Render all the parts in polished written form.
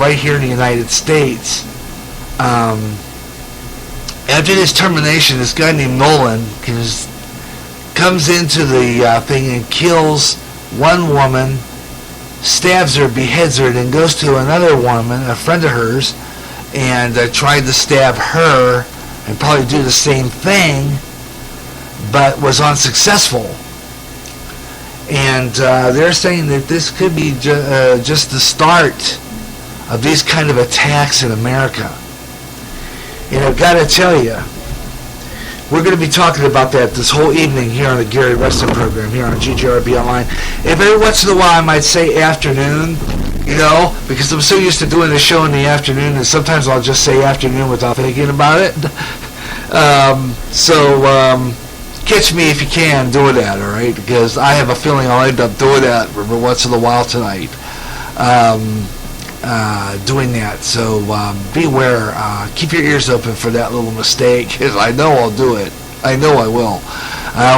right here in the United States. After this termination, this guy named Nolan comes into the thing and kills one woman, stabs her, beheads her, then goes to another woman, a friend of hers, and tried to stab her and probably do the same thing, but was unsuccessful. And they're saying that this could be just the start of these kind of attacks in America. And I've got to tell you, we're going to be talking about that this whole evening here on the Gary Russen Program, here on GJRB Online. If every once in a while I might say afternoon, you know, because I'm so used to doing the show in the afternoon, and sometimes I'll just say afternoon without thinking about it. Catch me if you can doing that, all right? Because I have a feeling I'll end up doing that every once in a while tonight. Doing that, so beware. Keep your ears open for that little mistake, because I know I'll do it. I know I will.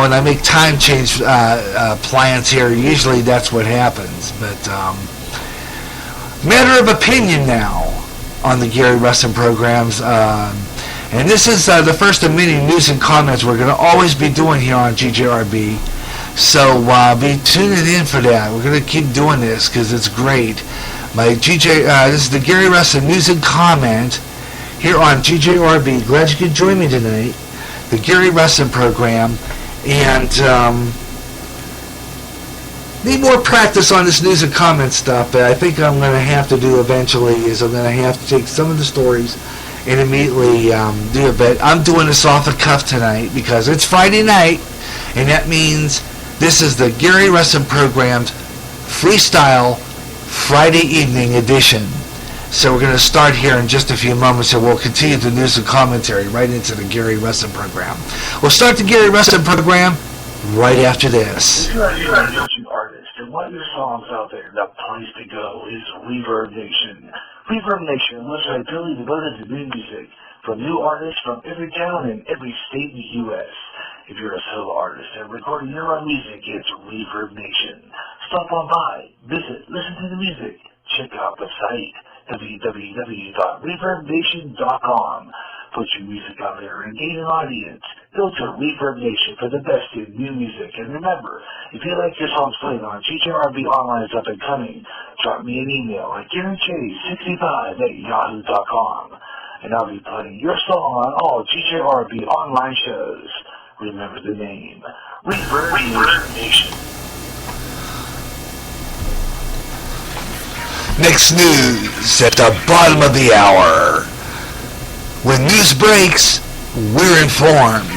When I make time change plans here, usually that's what happens. But matter of opinion now on the Gary Russen programs, and this is the first of many news and comments we're going to always be doing here on GJRB. So be tuning in for that. We're going to keep doing this because it's great. This is the Gary Russen News and Comment here on GJRB. Glad you could join me tonight. The Gary Russen Program. And need more practice on this news and comment stuff, but I think I'm going to have to do eventually is I'm going to have to take some of the stories and immediately do it. But I'm doing this off the cuff tonight because it's Friday night, and that means this is the Gary Russen Program's Freestyle Friday evening edition. So we're going to start here in just a few moments, and we'll continue the news and commentary right into the Gary Russen Program. We'll start the Gary Russen Program right after this. If you're a new artist and want your songs out there, the place to go is Reverb Nation. Reverb Nation, a website totally devoted to new music from new artists from every town and every state in the U.S. If you're a solo artist and recording your own music, it's Reverb Nation. Stop on by, visit, listen to the music, check out the site, www.reverbnation.com. Put your music out there and gain an audience. Go to Reverb Nation for the best in new music. And remember, if you like your songs played on GJRB Online's Up and Coming, drop me an email at GaryJ65@yahoo.com. And I'll be playing your song on all GJRB Online shows. Remember the name, Reverb Nation. Next news at the bottom of the hour. When news breaks, we're informed.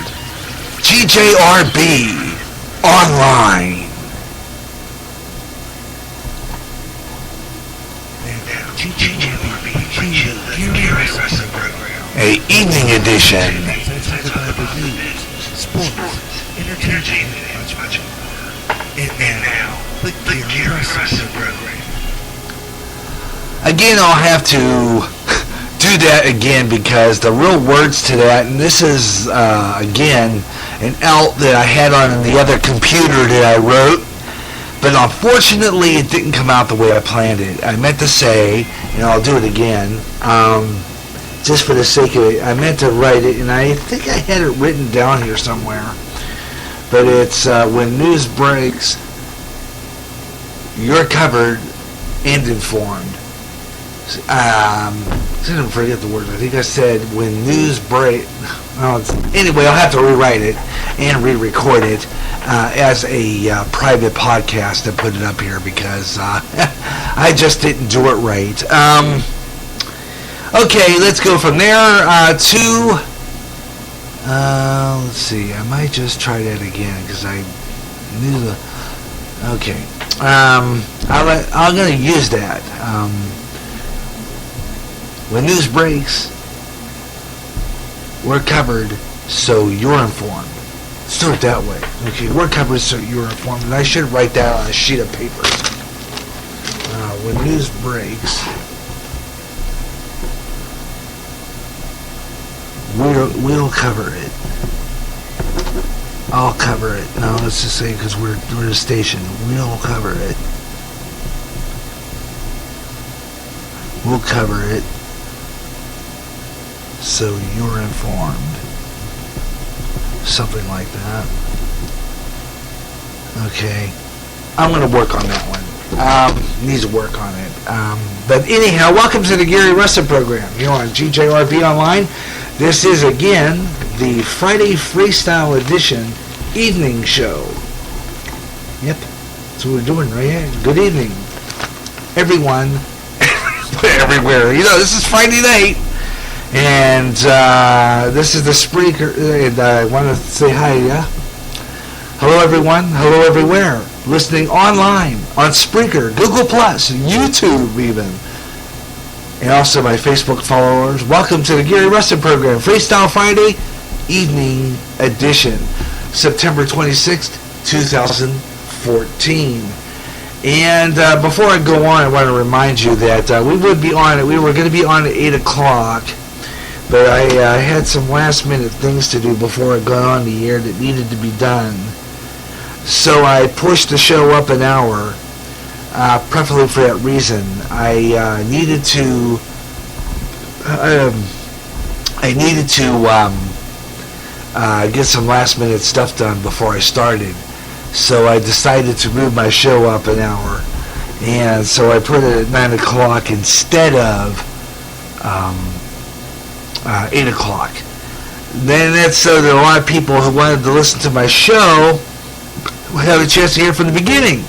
GJRB Online. A evening edition. Sports, entertainment, and now the Gary Russen Program. Again, I'll have to do that again because the real words to that, and this is again an out that I had on the other computer that I wrote, but unfortunately it didn't come out the way I planned it. I meant to say, and I'll do it again, just for the sake of it, I meant to write it, and I think I had it written down here somewhere, but it's when news breaks, you're covered and informed. I didn't forget the word. I think I said when news break. Anyway, I'll have to rewrite it and re-record it as a private podcast and put it up here because I just didn't do it right. Okay, let's go from there to. Let's see. I might just try that again because I knew the. Okay. I'm going to use that. When news breaks, we're covered, so you're informed. Let's do it that way. Okay, we're covered, so you're informed. And I should write that on a sheet of paper. When news breaks, we'll cover it. I'll cover it. No, let's just say because we're a station. We'll cover it. We'll cover it so you're informed. Something like that. Okay. I'm going to work on that one. Needs to work on it. But anyhow, welcome to the Gary Russen Program here on GJRB Online. This is, again, the Friday Freestyle Edition evening show. Yep, that's what we're doing right here. Good evening, everyone, everywhere. You know, this is Friday night, and this is the Spreaker, and I want to say hi, yeah? Hello, everyone. Hello, everywhere. Listening online on Spreaker, Google+, YouTube even, and also my Facebook followers. Welcome to the Gary Russen Program, Freestyle Friday Evening Edition, September 26th, 2014. And before I go on, I want to remind you that we were going to be on at 8 o'clock, but I had some last minute things to do before I got on the air that needed to be done. So I pushed the show up an hour, preferably for that reason. I needed to get some last minute stuff done before I started. So I decided to move my show up an hour, and so I put it at 9 o'clock instead of 8 o'clock. Then that's so that a lot of people who wanted to listen to my show have a chance to hear from the beginning.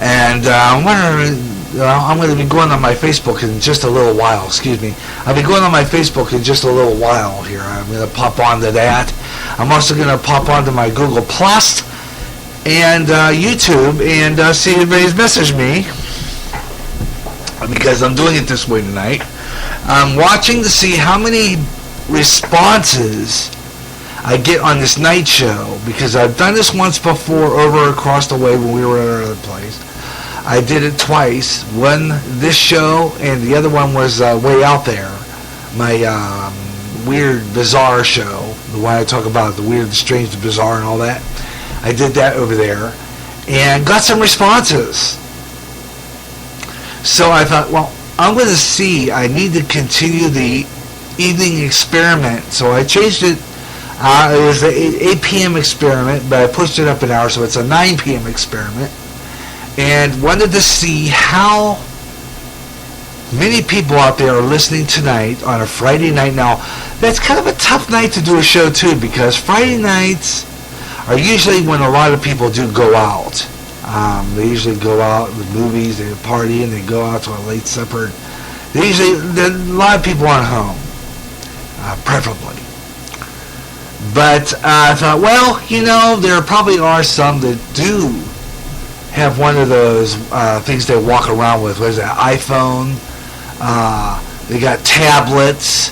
And I'm going to be going on my Facebook in just a little while. Excuse me. I'll be going on my Facebook in just a little while here. I'm going to pop onto that. I'm also going to pop onto my Google Plus and YouTube and see if anybody's messaged me, because I'm doing it this way tonight. I'm watching to see how many responses I get on this night show, because I've done this once before over across the way when we were at another place. I did it twice. One, this show, and the other one was Way Out There, my weird, bizarre show, the one I talk about, the weird, the strange, the bizarre, and all that. I did that over there, and got some responses. So I thought, well, I'm going to see. I need to continue the evening experiment. So I changed it. It was an 8 p.m. experiment, but I pushed it up an hour, so it's a 9 p.m. experiment. And wanted to see how many people out there are listening tonight on a Friday night. Now, that's kind of a tough night to do a show, too, because Friday nights are usually when a lot of people do go out. They usually go out with movies, they party, and they go out to a late supper. A lot of people aren't home, preferably. But I thought, well, you know, there probably are some that do have one of those things they walk around with. What is that? iPhone. They got tablets.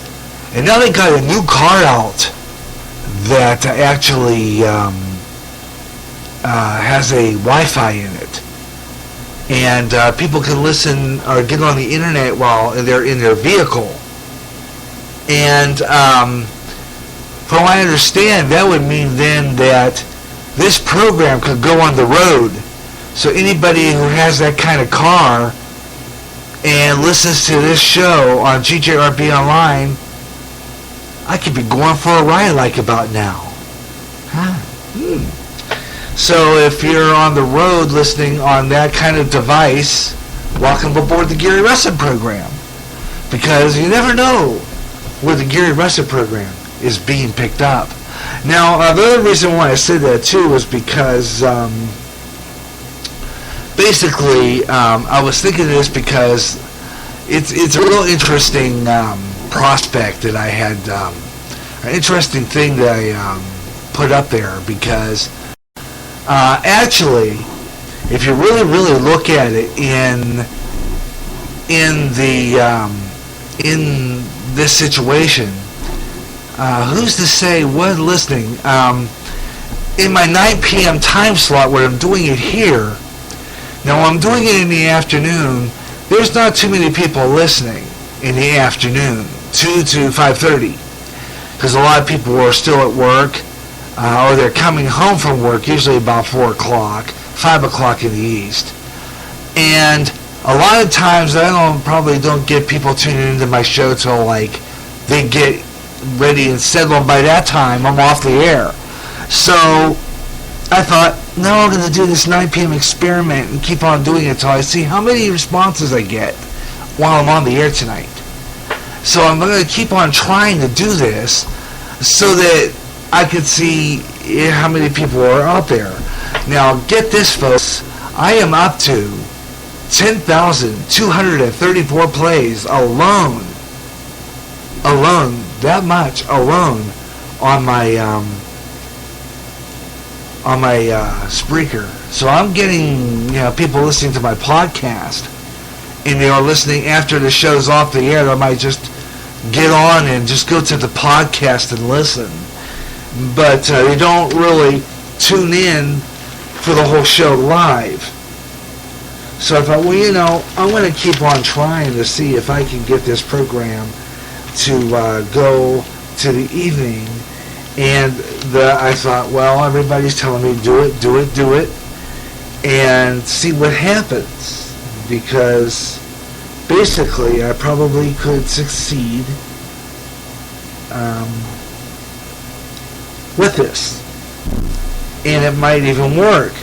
And now they got a new car out that actually has a Wi-Fi in it. And people can listen or get on the internet while they're in their vehicle. And from what I understand, that would mean then that this program could go on the road. So anybody who has that kind of car and listens to this show on GJRB Online, I could be going for a ride like about now. So if you're on the road listening on that kind of device, welcome aboard the Gary Russen Program. Because you never know where the Gary Russen Program is being picked up. Now, the other reason why I said that too was because basically I was thinking of this because it's a real interesting prospect that I had, an interesting thing that I put up there, because actually, if you really look at it in this situation, who's to say what listening? In my 9 p.m. time slot, where I'm doing it here, now I'm doing it in the afternoon, there's not too many people listening in the afternoon, 2 to 5:30, because a lot of people are still at work, or they're coming home from work, usually about 4 o'clock, 5 o'clock in the east. And a lot of times I probably don't get people tuning into my show till like they get ready and settled. By that time, I'm off the air. So I thought, no, I'm going to do this 9 p.m. experiment and keep on doing it till I see how many responses I get while I'm on the air tonight. So I'm going to keep on trying to do this so that I could see how many people are out there. Now, get this, folks. I am up to 10,234 plays alone, that much alone on my Spreaker. So I'm getting people listening to my podcast, and they are listening after the show's off the air. They might just get on and just go to the podcast and listen, but they don't really tune in for the whole show live. So I thought, well, I'm going to keep on trying to see if I can get this program to go to the evening. And I thought, well, everybody's telling me do it, and see what happens. Because basically, I probably could succeed with this. And it might even work.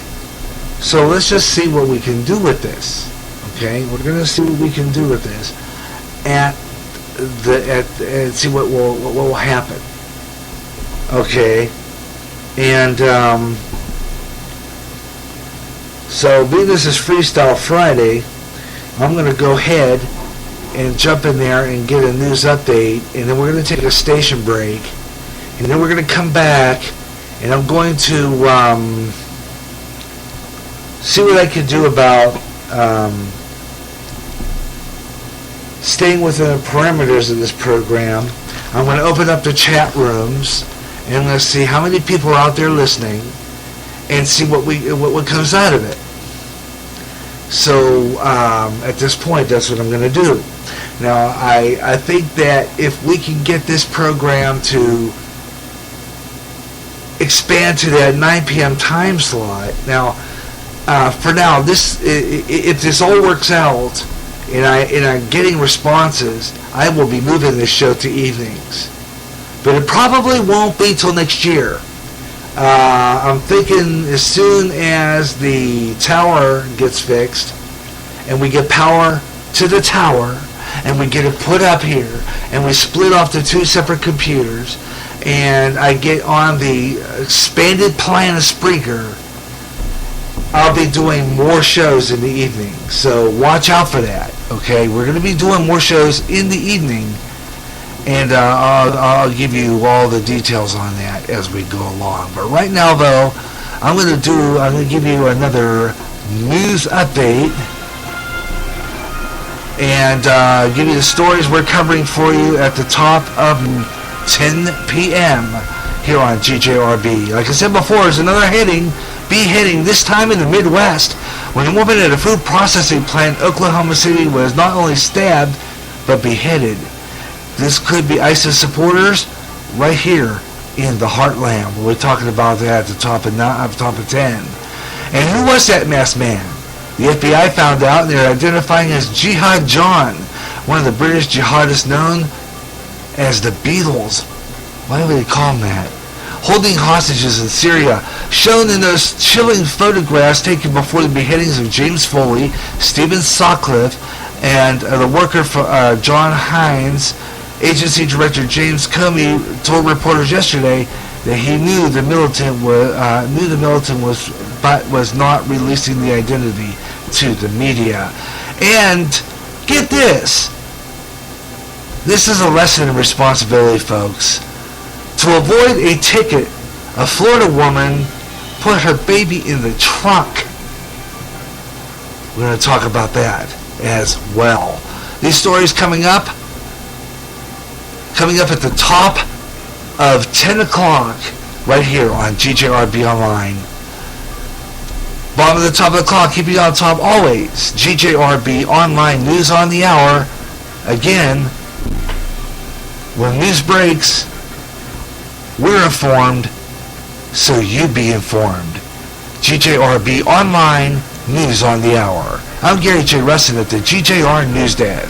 So let's just see what we can do with this. Okay, we're going to see what we can do with this, and see what will happen. Okay, and so being this is Freestyle Friday, I'm going to go ahead and jump in there and get a news update, and then we're going to take a station break, and then we're going to come back, and I'm going to see what I can do about staying within the parameters of this program. I'm going to open up the chat rooms, and I'm going to see how many people are out there listening, and see what comes out of it. So at this point, that's what I'm going to do. Now, I think that if we can get this program to expand to that 9 p.m. time slot. Now, for now, if this all works out and I'm getting responses, I will be moving this show to evenings. But it probably won't be till next year. I'm thinking as soon as the tower gets fixed and we get power to the tower and we get it put up here and we split off the 2 separate computers and I get on the expanded plan of Spreaker, I'll be doing more shows in the evening. So watch out for that. Okay, we're going to be doing more shows in the evening, and I'll give you all the details on that as we go along. But right now, though, I'm going to give you another news update and give you the stories we're covering for you at the top of 10 p.m. here on GJRB. Like I said before, there's another beheading, this time in the Midwest, when a woman at a food processing plant in Oklahoma City was not only stabbed, but beheaded. This could be ISIS supporters right here in the heartland. We're talking about that at the top of 10. And who was that masked man? The FBI found out, and they're identifying as Jihad John, one of the British jihadists known as the Beatles. Why do they call him that? Holding hostages in Syria, shown in those chilling photographs taken before the beheadings of James Foley, Stephen Sutcliffe, and the worker for John Hines. Agency Director James Comey told reporters yesterday that he knew the militant was not releasing the identity to the media. And get this. This is a lesson in responsibility, folks. To avoid a ticket, a Florida woman put her baby in the trunk. We're going to talk about that as well. These stories coming up at the top of 10 o'clock right here on GJRB Online. Bottom of the top of the clock, keep you on top always. GJRB Online, news on the hour. Again, when news breaks, we're informed, so you be informed. GJRB Online, news on the hour. I'm Gary J. Russen at the GJR News Desk.